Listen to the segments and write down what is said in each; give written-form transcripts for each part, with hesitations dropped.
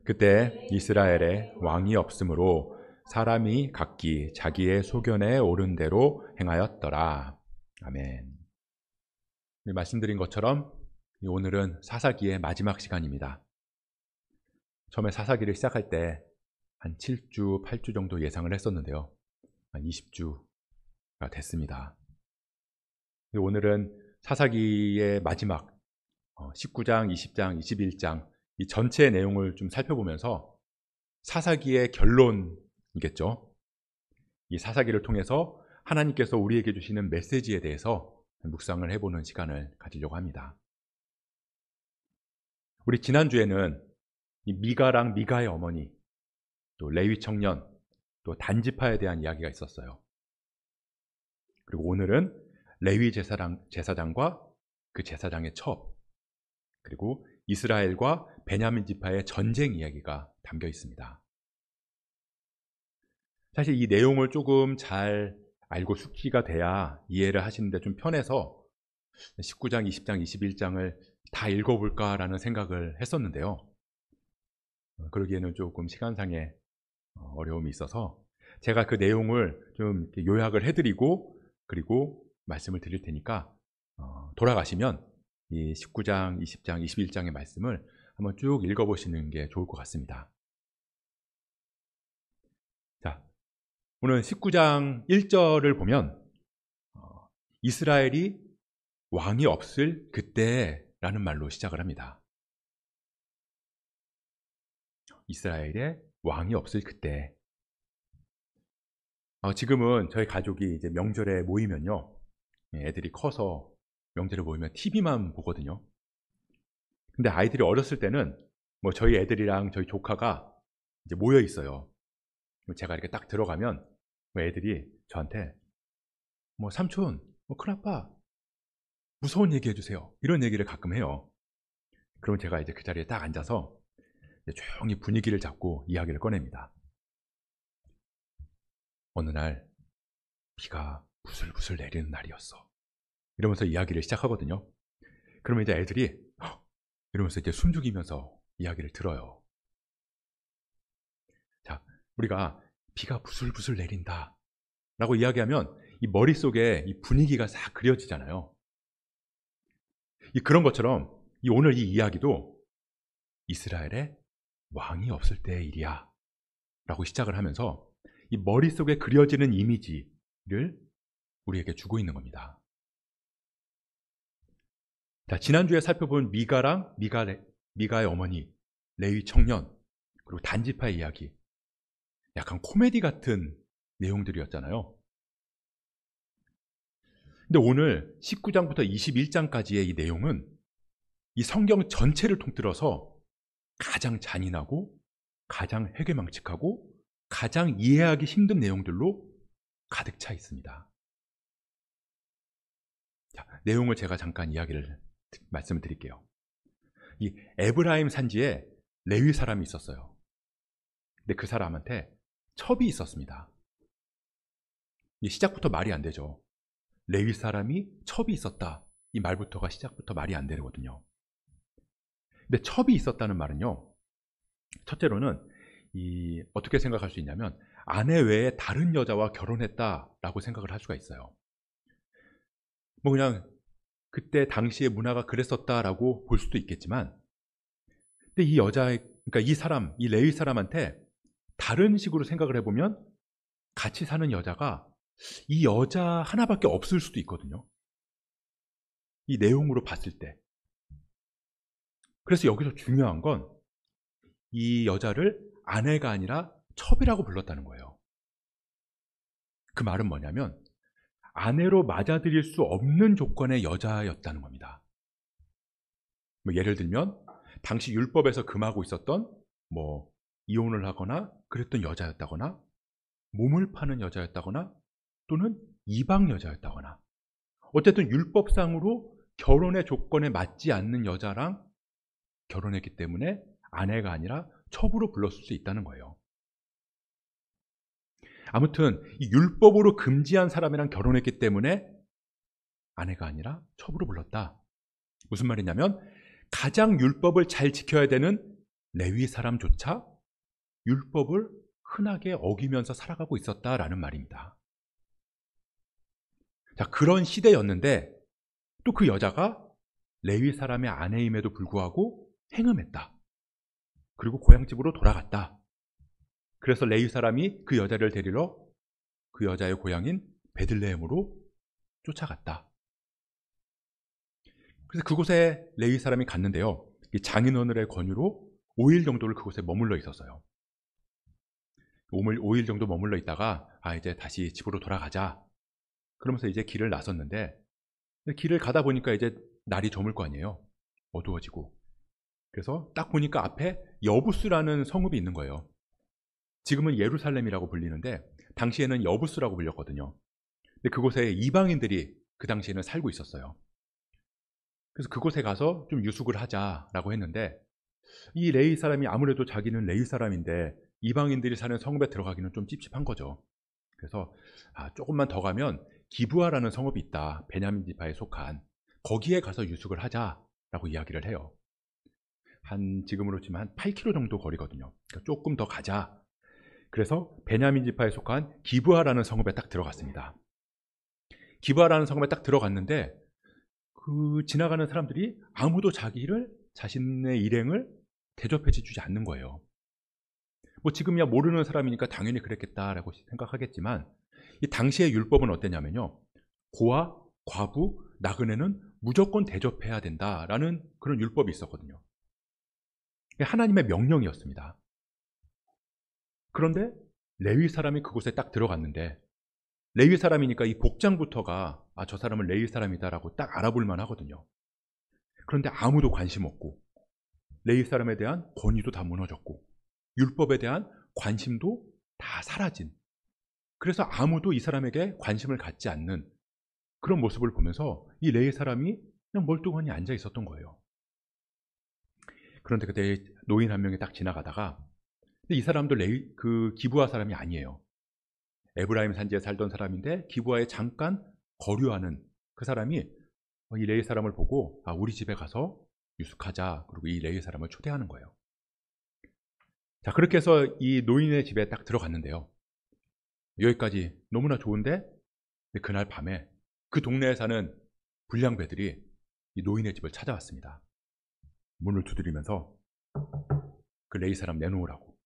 그때 이스라엘에 왕이 없으므로 사람이 각기 자기의 소견에 오른 대로 행하였더라. 아멘. 말씀드린 것처럼 오늘은 사사기의 마지막 시간입니다. 처음에 사사기를 시작할 때 한 7주, 8주 정도 예상을 했었는데요. 한 20주가 됐습니다. 오늘은 사사기의 마지막 19장, 20장, 21장 이 전체 내용을 좀 살펴보면서 사사기의 결론이겠죠. 이 사사기를 통해서 하나님께서 우리에게 주시는 메시지에 대해서 묵상을 해보는 시간을 가지려고 합니다. 우리 지난주에는 이 미가랑 미가의 어머니, 또 레위 청년, 또 단지파에 대한 이야기가 있었어요. 그리고 오늘은 레위 제사장과 그 제사장의 첩, 그리고 이스라엘과 베냐민 지파의 전쟁 이야기가 담겨 있습니다. 사실 이 내용을 조금 잘 알고 숙지가 돼야 이해를 하시는데 좀 편해서 19장, 20장, 21장을 다 읽어볼까라는 생각을 했었는데요. 그러기에는 조금 시간상의 어려움이 있어서 제가 그 내용을 좀 요약을 해드리고 그리고 말씀을 드릴 테니까 돌아가시면 이 19장, 20장, 21장의 말씀을 한번 쭉 읽어보시는 게 좋을 것 같습니다. 자, 오늘 19장 1절을 보면 이스라엘이 왕이 없을 그때라는 말로 시작을 합니다. 이스라엘의 왕이 없을 그때. 지금은 저희 가족이 이제 명절에 모이면요, 애들이 커서 명절에 모이면 TV만 보거든요. 근데 아이들이 어렸을 때는 뭐 저희 애들이랑 저희 조카가 이제 모여 있어요. 제가 이렇게 딱 들어가면 애들이 저한테 뭐 삼촌, 뭐 큰아빠 무서운 얘기 해주세요, 이런 얘기를 가끔 해요. 그럼 제가 이제 그 자리에 딱 앉아서 조용히 분위기를 잡고 이야기를 꺼냅니다. 어느 날 비가 부슬부슬 내리는 날이었어, 이러면서 이야기를 시작하거든요. 그러면 이제 애들이 이러면서 이제 숨죽이면서 이야기를 들어요. 자, 우리가 비가 부슬부슬 내린다 라고 이야기하면 이 머릿속에 이 분위기가 싹 그려지잖아요. 그런 것처럼 오늘 이 이야기도 이스라엘에 왕이 없을 때의 일이야 라고 시작을 하면서 이 머릿속에 그려지는 이미지를 우리에게 주고 있는 겁니다. 자, 지난주에 살펴본 미가랑 미가의 어머니, 레위 청년, 그리고 단지파의 이야기, 약간 코미디 같은 내용들이었잖아요. 근데 오늘 19장부터 21장까지의 이 내용은 이 성경 전체를 통틀어서 가장 잔인하고 가장 회개망측하고 가장 이해하기 힘든 내용들로 가득 차 있습니다. 자, 내용을 제가 잠깐 말씀을 드릴게요. 이 에브라임 산지에 레위 사람이 있었어요. 근데 그 사람한테 첩이 있었습니다. 시작부터 말이 안 되죠. 레위 사람이 첩이 있었다, 이 말부터가 시작부터 말이 안 되거든요. 근데 첩이 있었다는 말은요, 첫째로는 어떻게 생각할 수 있냐면 아내 외에 다른 여자와 결혼했다라고 생각을 할 수가 있어요. 뭐 그냥 그때 당시의 문화가 그랬었다라고 볼 수도 있겠지만, 근데 그러니까 이 레위 사람한테 다른 식으로 생각을 해보면 같이 사는 여자가 이 여자 하나밖에 없을 수도 있거든요. 이 내용으로 봤을 때. 그래서 여기서 중요한 건 이 여자를 아내가 아니라 첩이라고 불렀다는 거예요. 그 말은 뭐냐면 아내로 맞아들일 수 없는 조건의 여자였다는 겁니다. 뭐 예를 들면 당시 율법에서 금하고 있었던 뭐 이혼을 하거나 그랬던 여자였다거나, 몸을 파는 여자였다거나, 또는 이방 여자였다거나, 어쨌든 율법상으로 결혼의 조건에 맞지 않는 여자랑 결혼했기 때문에 아내가 아니라 첩으로 불렀을 수 있다는 거예요. 아무튼 이 율법으로 금지한 사람이랑 결혼했기 때문에 아내가 아니라 첩으로 불렀다. 무슨 말이냐면 가장 율법을 잘 지켜야 되는 레위 사람조차 율법을 흔하게 어기면서 살아가고 있었다라는 말입니다. 자, 그런 시대였는데 또 그 여자가 레위 사람의 아내임에도 불구하고 행음했다. 그리고 고향집으로 돌아갔다. 그래서 레위 사람이 그 여자를 데리러 그 여자의 고향인 베들레헴으로 쫓아갔다. 그래서 그곳에 레위 사람이 갔는데요. 장인어른의 권유로 5일 정도를 그곳에 머물러 있었어요. 5일 정도 머물러 있다가 이제 다시 집으로 돌아가자. 그러면서 이제 길을 나섰는데 길을 가다 보니까 이제 날이 저물 거 아니에요. 어두워지고. 그래서 딱 보니까 앞에 여부스라는 성읍이 있는 거예요. 지금은 예루살렘이라고 불리는데 당시에는 여부스라고 불렸거든요. 근데 그곳에 이방인들이 그 당시에는 살고 있었어요. 그래서 그곳에 가서 좀 유숙을 하자라고 했는데 이 레위 사람이 아무래도 자기는 레위 사람인데 이방인들이 사는 성읍에 들어가기는 좀 찝찝한 거죠. 그래서 조금만 더 가면 기브아라는 성읍이 있다. 베냐민 지파에 속한. 거기에 가서 유숙을 하자라고 이야기를 해요. 지금으로 치면 한 8km 정도 거리거든요. 그러니까 조금 더 가자. 그래서 베냐민 지파에 속한 기브아라는 성읍에 딱 들어갔습니다. 기브아라는 성읍에 딱 들어갔는데 그 지나가는 사람들이 아무도 자신의 일행을 대접해 주지 않는 거예요. 뭐 지금이야 모르는 사람이니까 당연히 그랬겠다라고 생각하겠지만 이 당시의 율법은 어땠냐면요. 고아, 과부, 나그네는 무조건 대접해야 된다라는 그런 율법이 있었거든요. 하나님의 명령이었습니다. 그런데 레위 사람이 그곳에 딱 들어갔는데 레위 사람이니까 이 복장부터가 저 사람은 레위 사람이다라고 딱 알아볼 만하거든요. 그런데 아무도 관심 없고 레위 사람에 대한 권위도 다 무너졌고 율법에 대한 관심도 다 사라진, 그래서 아무도 이 사람에게 관심을 갖지 않는 그런 모습을 보면서 이 레위 사람이 그냥 멀뚱하니 앉아 있었던 거예요. 그런데 그때 노인 한 명이 딱 지나가다가 이 사람도 그 기브아 사람이 아니에요. 에브라임 산지에 살던 사람인데 기브아에 잠깐 거류하는 그 사람이 이 레위 사람을 보고 우리 집에 가서 유숙하자. 그리고 이 레위 사람을 초대하는 거예요. 자, 그렇게 해서 이 노인의 집에 딱 들어갔는데요. 여기까지 너무나 좋은데 그날 밤에 그 동네에 사는 불량배들이 이 노인의 집을 찾아왔습니다. 문을 두드리면서 그 레위 사람 내놓으라고.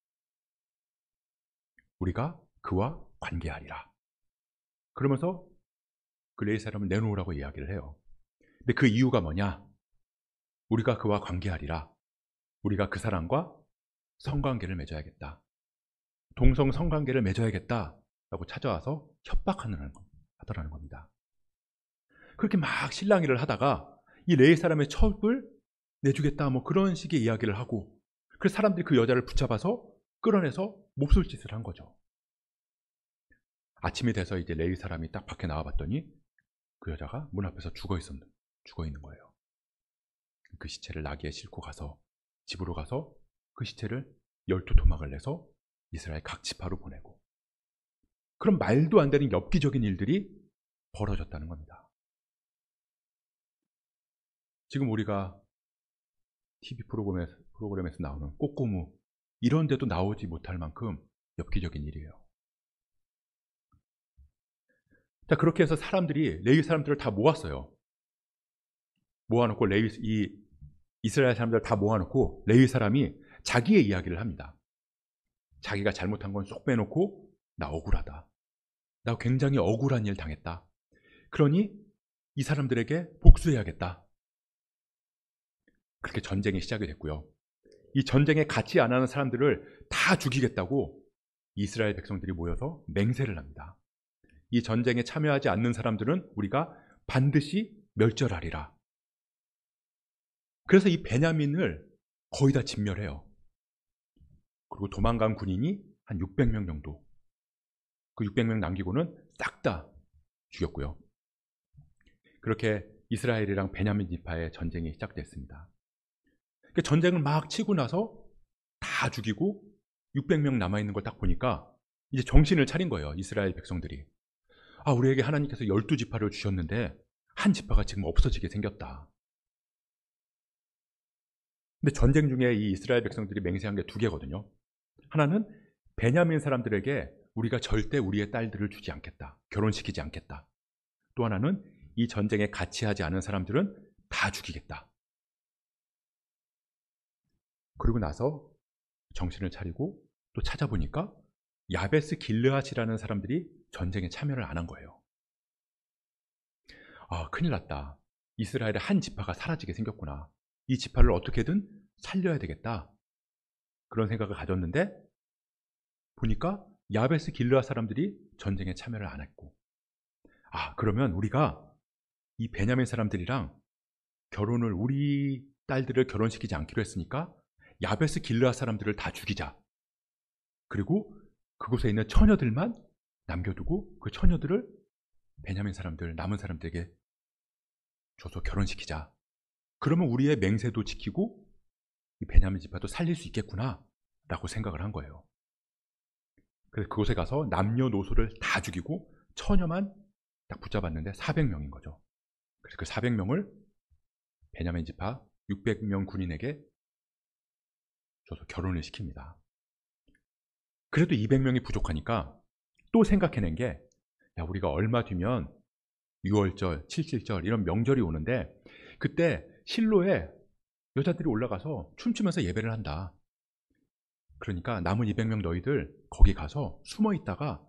우리가 그와 관계하리라. 그러면서 그 레위 사람을 내놓으라고 이야기를 해요. 근데 그 이유가 뭐냐? 우리가 그와 관계하리라. 우리가 그 사람과 성관계를 맺어야겠다. 동성 성관계를 맺어야겠다라고 찾아와서 협박하더라는 겁니다. 그렇게 막 실랑이를 하다가 이 레위 사람의 첩을 내주겠다 뭐 그런 식의 이야기를 하고, 그래서 사람들이 그 여자를 붙잡아서 끌어내서 몹쓸짓을 한 거죠. 아침이 돼서 이제 레위 사람이 딱 밖에 나와봤더니 그 여자가 문 앞에서 죽어 있는 거예요. 그 시체를 나귀에 싣고 가서 집으로 가서 그 시체를 12토막을 내서 이스라엘 각 지파로 보내고, 그런 말도 안 되는 엽기적인 일들이 벌어졌다는 겁니다. 지금 우리가 TV 프로그램에서 나오는 꼬꼬무 이런 데도 나오지 못할 만큼 엽기적인 일이에요. 자, 그렇게 해서 레위 사람들을 다 모았어요. 모아놓고 이스라엘 사람들을 다 모아놓고 레위 사람이 자기의 이야기를 합니다. 자기가 잘못한 건 쏙 빼놓고 나 억울하다. 나 굉장히 억울한 일 당했다. 그러니 이 사람들에게 복수해야겠다. 그렇게 전쟁이 시작이 됐고요. 이 전쟁에 같이 안 하는 사람들을 다 죽이겠다고 이스라엘 백성들이 모여서 맹세를 합니다. 이 전쟁에 참여하지 않는 사람들은 우리가 반드시 멸절하리라. 그래서 이 베냐민을 거의 다 진멸해요. 그리고 도망간 군인이 한 600명 정도. 그 600명 남기고는 싹 다 죽였고요. 그렇게 이스라엘이랑 베냐민 지파의 전쟁이 시작됐습니다. 전쟁을 막 치고 나서 다 죽이고 600명 남아있는 걸 딱 보니까 이제 정신을 차린 거예요. 이스라엘 백성들이. 우리에게 하나님께서 12지파를 주셨는데 한 지파가 지금 없어지게 생겼다. 근데 전쟁 중에 이 이스라엘 백성들이 맹세한 게 두 개거든요. 하나는 베냐민 사람들에게 우리가 절대 우리의 딸들을 주지 않겠다. 결혼시키지 않겠다. 또 하나는 이 전쟁에 같이 하지 않은 사람들은 다 죽이겠다. 그리고 나서 정신을 차리고 또 찾아보니까 야베스 길르앗이라는 사람들이 전쟁에 참여를 안 한 거예요. 아, 큰일 났다. 이스라엘의 한 지파가 사라지게 생겼구나. 이 지파를 어떻게든 살려야 되겠다. 그런 생각을 가졌는데 보니까 야베스 길르앗 사람들이 전쟁에 참여를 안 했고, 아, 그러면 우리가 이 베냐민 사람들이랑 결혼을, 우리 딸들을 결혼시키지 않기로 했으니까 야베스 길르앗 사람들을 다 죽이자. 그리고 그곳에 있는 처녀들만 남겨두고 그 처녀들을 베냐민 사람들, 남은 사람들에게 줘서 결혼시키자. 그러면 우리의 맹세도 지키고 이 베냐민 지파도 살릴 수 있겠구나 라고 생각을 한 거예요. 그래서 그곳에 가서 남녀노소를 다 죽이고 처녀만 딱 붙잡았는데 400명인 거죠. 그래서 그 400명을 베냐민 지파 600명 군인에게 줘서 결혼을 시킵니다. 그래도 200명이 부족하니까 또 생각해낸 게, 야, 우리가 얼마 뒤면 6월절, 7.7절 이런 명절이 오는데 그때 실로에 여자들이 올라가서 춤추면서 예배를 한다. 그러니까 남은 200명 너희들 거기 가서 숨어 있다가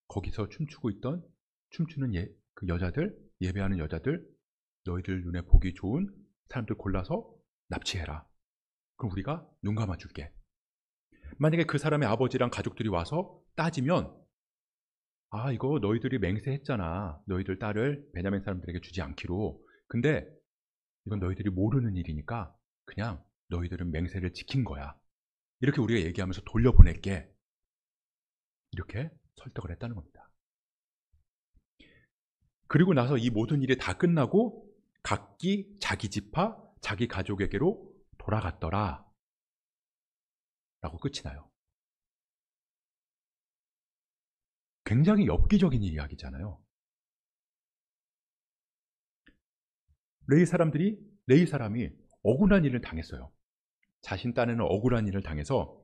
거기서 춤추고 있던 춤추는 그 여자들, 예배하는 여자들, 너희들 눈에 보기 좋은 사람들 골라서 납치해라. 그럼 우리가 눈 감아줄게. 만약에 그 사람의 아버지랑 가족들이 와서 따지면, 아, 이거 너희들이 맹세했잖아. 너희들 딸을 베냐민 사람들에게 주지 않기로. 근데 이건 너희들이 모르는 일이니까 그냥 너희들은 맹세를 지킨 거야. 이렇게 우리가 얘기하면서 돌려보낼게. 이렇게 설득을 했다는 겁니다. 그리고 나서 이 모든 일이 다 끝나고 각기 자기 지파, 자기 가족에게로 돌아갔더라 라고 끝이 나요. 굉장히 엽기적인 이야기잖아요. 레위 사람이 억울한 일을 당했어요. 자신 딴에는 억울한 일을 당해서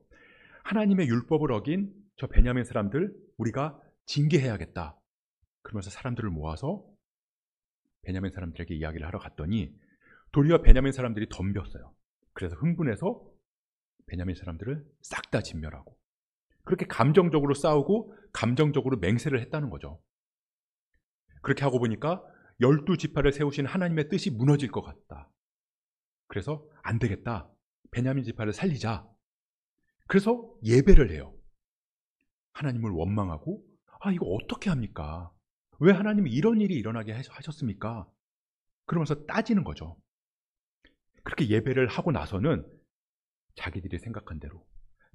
하나님의 율법을 어긴 저 베냐민 사람들 우리가 징계해야겠다. 그러면서 사람들을 모아서 베냐민 사람들에게 이야기를 하러 갔더니 도리어 베냐민 사람들이 덤볐어요. 그래서 흥분해서 베냐민 사람들을 싹 다 진멸하고, 그렇게 감정적으로 싸우고 감정적으로 맹세를 했다는 거죠. 그렇게 하고 보니까 12지파를 세우신 하나님의 뜻이 무너질 것 같다. 그래서 안 되겠다. 베냐민 지파를 살리자. 그래서 예배를 해요. 하나님을 원망하고, 아, 이거 어떻게 합니까? 왜 하나님이 이런 일이 일어나게 하셨습니까? 그러면서 따지는 거죠. 그렇게 예배를 하고 나서는 자기들이 생각한 대로,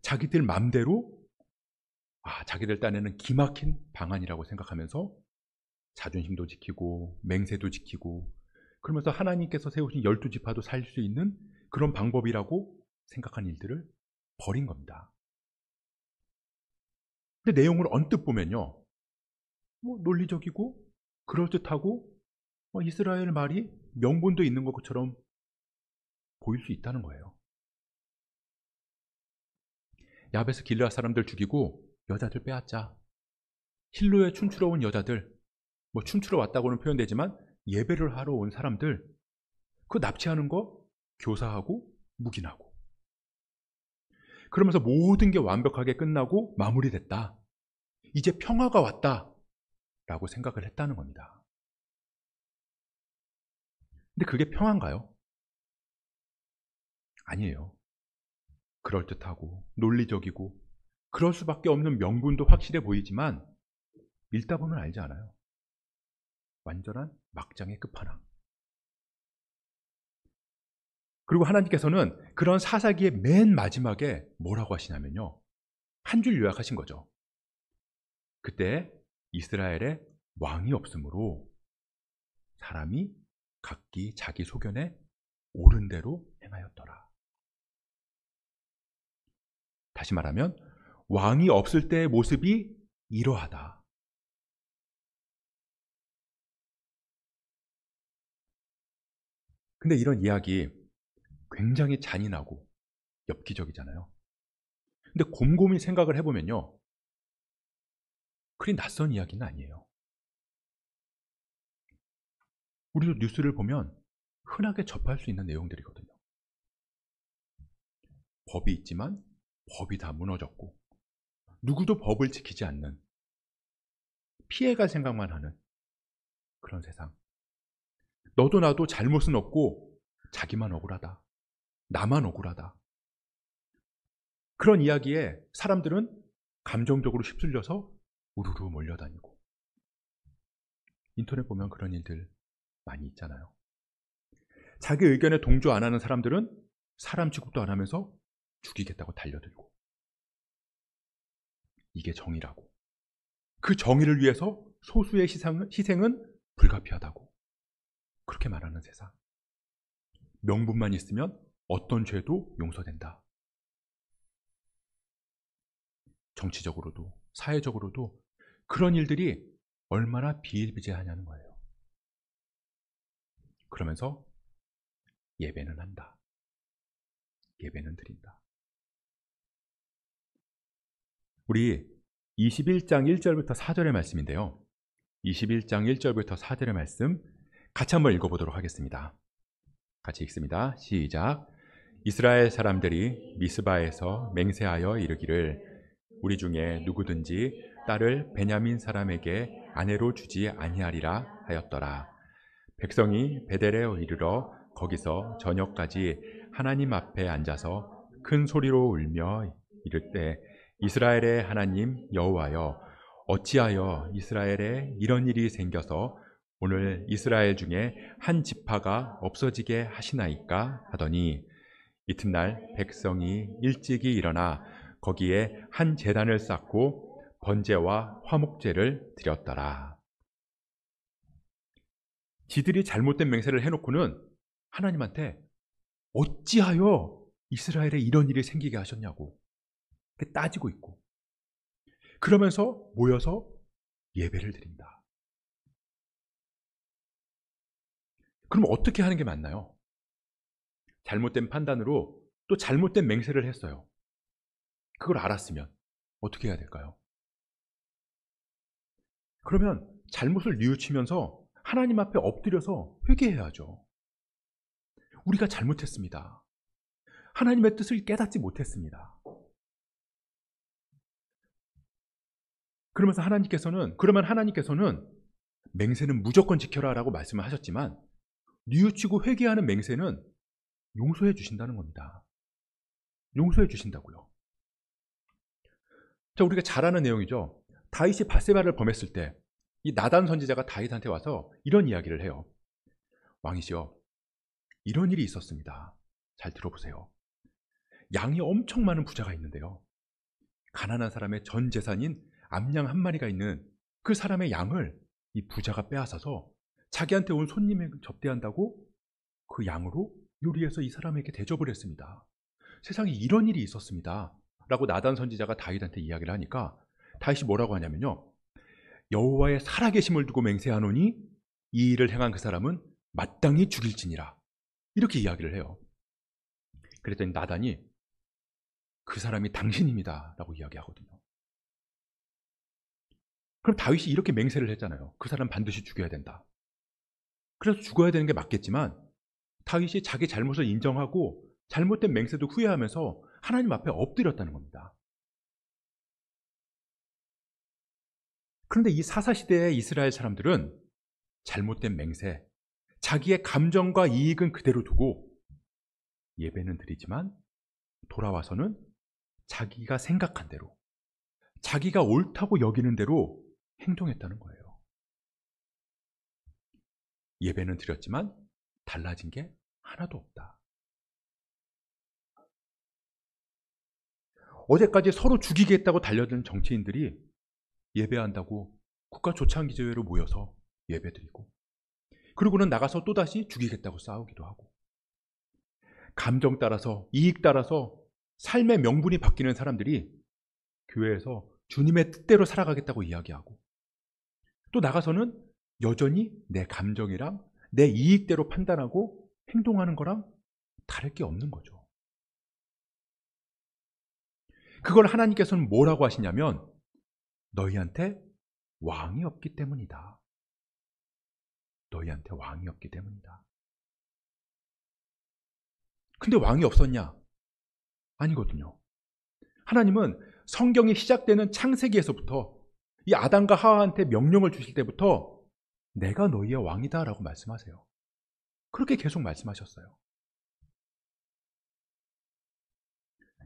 자기들 맘대로, 자기들 딴에는 기막힌 방안이라고 생각하면서 자존심도 지키고 맹세도 지키고, 그러면서 하나님께서 세우신 12지파도 살 수 있는 그런 방법이라고 생각한 일들을 벌인 겁니다. 근데 내용을 언뜻 보면요, 논리적이고 그럴듯하고 이스라엘 말이 명분도 있는 것처럼 보일 수 있다는 거예요. 야베스 길르앗 사람들 죽이고 여자들 빼앗자. 실로에 춤추러 온 여자들, 춤추러 왔다고는 표현되지만 예배를 하러 온 사람들, 그 납치하는 거 교사하고 묵인하고, 그러면서 모든 게 완벽하게 끝나고 마무리됐다. 이제 평화가 왔다 라고 생각을 했다는 겁니다. 근데 그게 평화인가요? 아니에요. 그럴듯하고 논리적이고 그럴 수밖에 없는 명분도 확실해 보이지만 읽다 보면 알지 않아요. 완전한 막장의 끝판왕. 그리고 하나님께서는 그런 사사기의 맨 마지막에 뭐라고 하시냐면요, 한 줄 요약하신 거죠. 그때 이스라엘에 왕이 없으므로 사람이 각기 자기 소견에 옳은 대로 행하였더라. 다시 말하면 왕이 없을 때의 모습이 이러하다. 근데 이런 이야기 굉장히 잔인하고 엽기적이잖아요. 근데 곰곰이 생각을 해보면요, 그리 낯선 이야기는 아니에요. 우리도 뉴스를 보면 흔하게 접할 수 있는 내용들이거든요. 법이 있지만 법이 다 무너졌고 누구도 법을 지키지 않는, 피해갈 생각만 하는 그런 세상. 너도 나도 잘못은 없고 자기만 억울하다, 나만 억울하다. 그런 이야기에 사람들은 감정적으로 휩쓸려서 우르르 몰려다니고, 인터넷 보면 그런 일들 많이 있잖아요. 자기 의견에 동조 안 하는 사람들은 사람 취급도 안 하면서 죽이겠다고 달려들고, 이게 정의라고, 그 정의를 위해서 소수의 희생은 불가피하다고 그렇게 말하는 세상. 명분만 있으면 어떤 죄도 용서된다. 정치적으로도 사회적으로도 그런 일들이 얼마나 비일비재하냐는 거예요. 그러면서 예배는 한다, 예배는 드린다. 우리 21장 1절부터 4절의 말씀인데요, 21장 1절부터 4절의 말씀 같이 한번 읽어보도록 하겠습니다. 같이 읽습니다. 시작. 이스라엘 사람들이 미스바에서 맹세하여 이르기를 우리 중에 누구든지 딸을 베냐민 사람에게 아내로 주지 아니하리라 하였더라. 백성이 베델에 이르러 거기서 저녁까지 하나님 앞에 앉아서 큰 소리로 울며 이르되 이스라엘의 하나님 여호와여, 어찌하여 이스라엘에 이런 일이 생겨서 오늘 이스라엘 중에 한 지파가 없어지게 하시나이까 하더니, 이튿날 백성이 일찍이 일어나 거기에 한 제단을 쌓고 번제와 화목제를 드렸더라. 지들이 잘못된 맹세를 해놓고는 하나님한테 어찌하여 이스라엘에 이런 일이 생기게 하셨냐고 따지고 있고, 그러면서 모여서 예배를 드린다. 그럼 어떻게 하는 게 맞나요? 잘못된 판단으로 또 잘못된 맹세를 했어요. 그걸 알았으면 어떻게 해야 될까요? 그러면 잘못을 뉘우치면서 하나님 앞에 엎드려서 회개해야죠. 우리가 잘못했습니다. 하나님의 뜻을 깨닫지 못했습니다. 그러면 하나님께서는 맹세는 무조건 지켜라 라고 말씀을 하셨지만, 뉘우치고 회개하는 맹세는 용서해 주신다는 겁니다. 용서해 주신다고요. 자, 우리가 잘 아는 내용이죠. 다윗이 밧세바를 범했을 때 이 나단 선지자가 다윗한테 와서 이런 이야기를 해요. 왕이시여, 이런 일이 있었습니다. 잘 들어보세요. 양이 엄청 많은 부자가 있는데요, 가난한 사람의 전 재산인 암양 한 마리가 있는 그 사람의 양을 이 부자가 빼앗아서 자기한테 온 손님을 접대한다고 그 양으로 요리해서 이 사람에게 대접을 했습니다. 세상에 이런 일이 있었습니다 라고 나단 선지자가 다윗한테 이야기를 하니까 다윗이 뭐라고 하냐면요, 여호와의 살아계심을 두고 맹세하노니 이 일을 행한 그 사람은 마땅히 죽일지니라, 이렇게 이야기를 해요. 그랬더니 나단이 그 사람이 당신입니다 라고 이야기하거든요. 그럼 다윗이 이렇게 맹세를 했잖아요. 그 사람 반드시 죽여야 된다. 그래서 죽어야 되는 게 맞겠지만 다윗이 자기 잘못을 인정하고 잘못된 맹세도 후회하면서 하나님 앞에 엎드렸다는 겁니다. 그런데 이 사사시대의 이스라엘 사람들은 잘못된 맹세, 자기의 감정과 이익은 그대로 두고 예배는 드리지만 돌아와서는 자기가 생각한 대로, 자기가 옳다고 여기는 대로 행동했다는 거예요. 예배는 드렸지만 달라진 게 하나도 없다. 어제까지 서로 죽이겠다고 달려든 정치인들이 예배한다고 국가조창기제회로 모여서 예배드리고, 그리고는 나가서 또다시 죽이겠다고 싸우기도 하고, 감정 따라서, 이익 따라서 삶의 명분이 바뀌는 사람들이 교회에서 주님의 뜻대로 살아가겠다고 이야기하고, 또 나가서는 여전히 내 감정이랑 내 이익대로 판단하고 행동하는 거랑 다를 게 없는 거죠. 그걸 하나님께서는 뭐라고 하시냐면 너희한테 왕이 없기 때문이다. 너희한테 왕이 없기 때문이다. 근데 왕이 없었냐? 아니거든요. 하나님은 성경이 시작되는 창세기에서부터 이 아담과 하와한테 명령을 주실 때부터 내가 너희의 왕이다 라고 말씀하세요. 그렇게 계속 말씀하셨어요.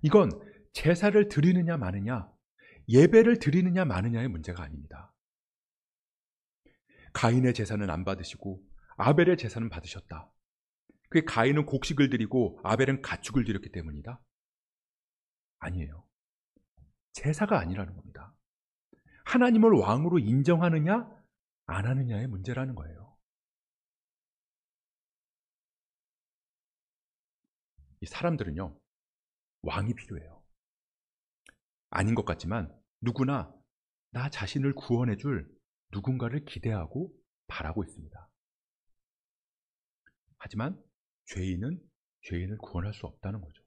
이건 제사를 드리느냐 마느냐, 예배를 드리느냐 마느냐의 문제가 아닙니다. 가인의 제사는 안 받으시고 아벨의 제사는 받으셨다. 그게 가인은 곡식을 드리고 아벨은 가축을 드렸기 때문이다? 아니에요. 제사가 아니라는 겁니다. 하나님을 왕으로 인정하느냐 안 하느냐의 문제라는 거예요. 이 사람들은요, 왕이 필요해요. 아닌 것 같지만 누구나 나 자신을 구원해 줄 누군가를 기대하고 바라고 있습니다. 하지만 죄인은 죄인을 구원할 수 없다는 거죠.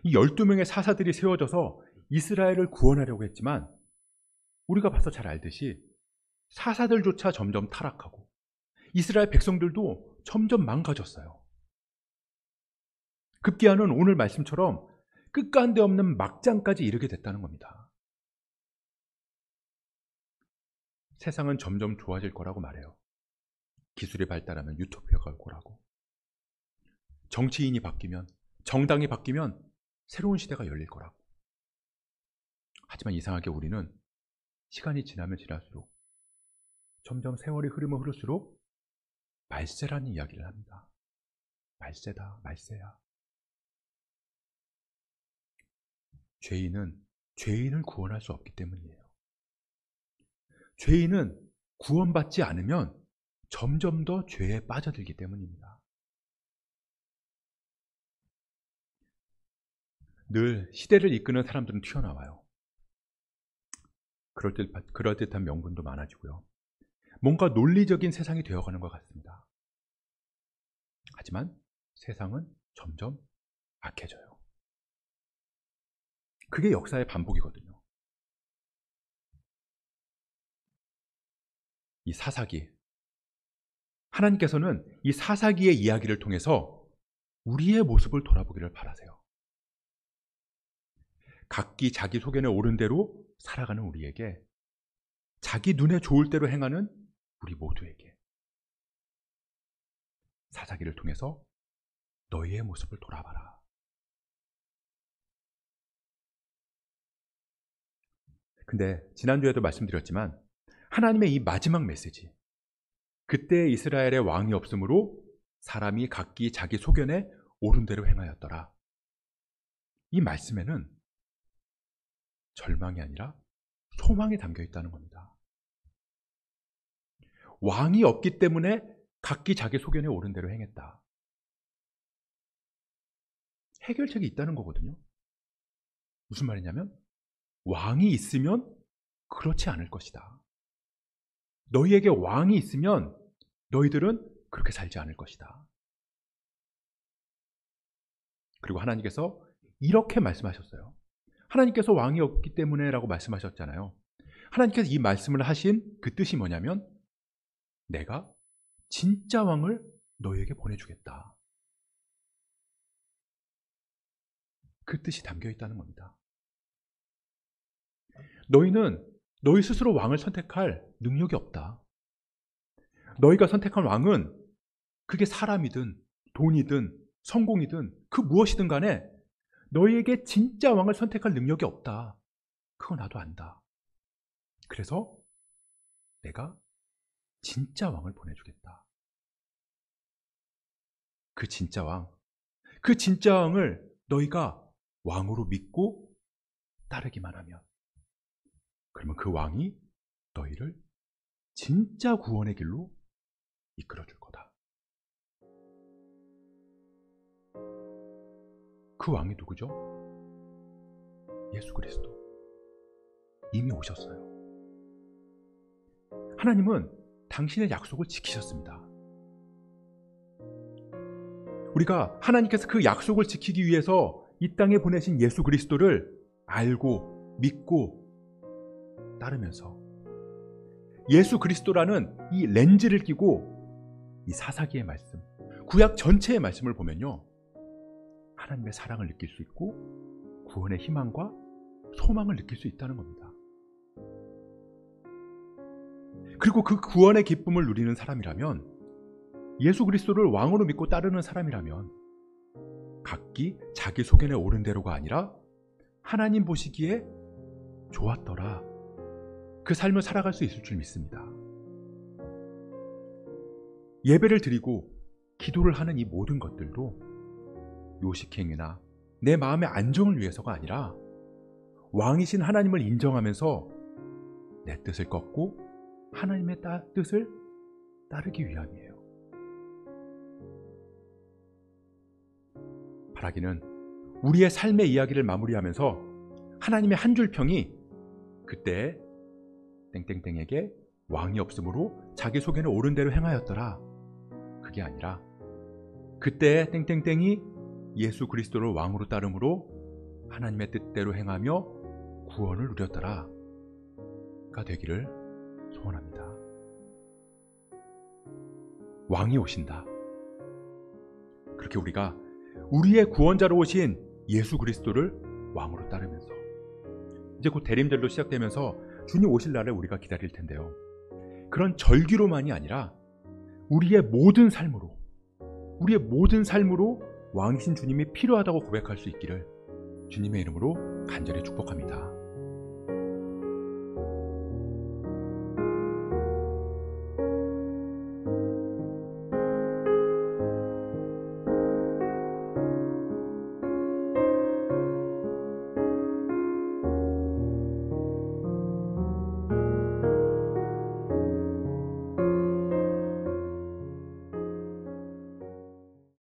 이 12명의 사사들이 세워져서 이스라엘을 구원하려고 했지만 우리가 봐서 잘 알듯이 사사들조차 점점 타락하고 이스라엘 백성들도 점점 망가졌어요. 급기야는 오늘 말씀처럼 끝간데 없는 막장까지 이르게 됐다는 겁니다. 세상은 점점 좋아질 거라고 말해요. 기술이 발달하면 유토피아가 올 거라고. 정치인이 바뀌면, 정당이 바뀌면 새로운 시대가 열릴 거라고. 하지만 이상하게 우리는 시간이 지나면 지날수록 점점 세월이 흐르면 흐를수록 말세라는 이야기를 합니다. 말세다, 말세야. 죄인은 죄인을 구원할 수 없기 때문이에요. 죄인은 구원받지 않으면 점점 더 죄에 빠져들기 때문입니다. 늘 시대를 이끄는 사람들은 튀어나와요. 그럴듯한 명분도 많아지고요. 뭔가 논리적인 세상이 되어가는 것 같습니다. 하지만 세상은 점점 악해져요. 그게 역사의 반복이거든요. 이 사사기, 하나님께서는 이 사사기의 이야기를 통해서 우리의 모습을 돌아보기를 바라세요. 각기 자기 소견에 옳은 대로 살아가는 우리에게, 자기 눈에 좋을 대로 행하는 우리 모두에게 사사기를 통해서 너희의 모습을 돌아봐라. 근데 지난주에도 말씀드렸지만 하나님의 이 마지막 메시지, 그때 이스라엘의 왕이 없으므로 사람이 각기 자기 소견에 옳은 대로 행하였더라. 이 말씀에는 절망이 아니라 소망이 담겨 있다는 겁니다. 왕이 없기 때문에 각기 자기 소견에 옳은 대로 행했다. 해결책이 있다는 거거든요. 무슨 말이냐면 왕이 있으면 그렇지 않을 것이다. 너희에게 왕이 있으면 너희들은 그렇게 살지 않을 것이다. 그리고 하나님께서 이렇게 말씀하셨어요. 하나님께서 왕이 없기 때문에 라고 말씀하셨잖아요. 하나님께서 이 말씀을 하신 그 뜻이 뭐냐면 내가 진짜 왕을 너희에게 보내주겠다. 그 뜻이 담겨 있다는 겁니다. 너희는 너희 스스로 왕을 선택할 능력이 없다. 너희가 선택한 왕은 그게 사람이든 돈이든 성공이든 그 무엇이든 간에 너희에게 진짜 왕을 선택할 능력이 없다. 그거 나도 안다. 그래서 내가 진짜 왕을 보내주겠다. 그 진짜 왕을 너희가 왕으로 믿고 따르기만 하면, 그러면 그 왕이 너희를 진짜 구원의 길로 이끌어줄 거다. 그 왕이 누구죠? 예수 그리스도. 이미 오셨어요. 하나님은 당신의 약속을 지키셨습니다. 우리가 하나님께서 그 약속을 지키기 위해서 이 땅에 보내신 예수 그리스도를 알고 믿고 따르면서 예수 그리스도라는 이 렌즈를 끼고 이 사사기의 말씀, 구약 전체의 말씀을 보면요, 하나님의 사랑을 느낄 수 있고 구원의 희망과 소망을 느낄 수 있다는 겁니다. 그리고 그 구원의 기쁨을 누리는 사람이라면, 예수 그리스도를 왕으로 믿고 따르는 사람이라면 각기 자기 소견에 옳은 대로가 아니라 하나님 보시기에 좋았더라, 그 삶을 살아갈 수 있을 줄 믿습니다. 예배를 드리고 기도를 하는 이 모든 것들도 요식행위나 내 마음의 안정을 위해서가 아니라 왕이신 하나님을 인정하면서 내 뜻을 꺾고 하나님의 뜻을 따르기 위함이에요. 바라기는 우리의 삶의 이야기를 마무리하면서 하나님의 한 줄 평이 그때 땡땡땡에게 왕이 없으므로 자기 속에는 옳은 대로 행하였더라, 그게 아니라 그때 땡땡땡이 예수 그리스도를 왕으로 따름으로 하나님의 뜻대로 행하며 구원을 누렸더라가 되기를 소원합니다. 왕이 오신다. 그렇게 우리가 우리의 구원자로 오신 예수 그리스도를 왕으로 따르면서, 이제 곧 대림절도 시작되면서 주님 오실 날을 우리가 기다릴 텐데요, 그런 절기로만이 아니라 우리의 모든 삶으로 왕이신 주님이 필요하다고 고백할 수 있기를 주님의 이름으로 간절히 축복합니다.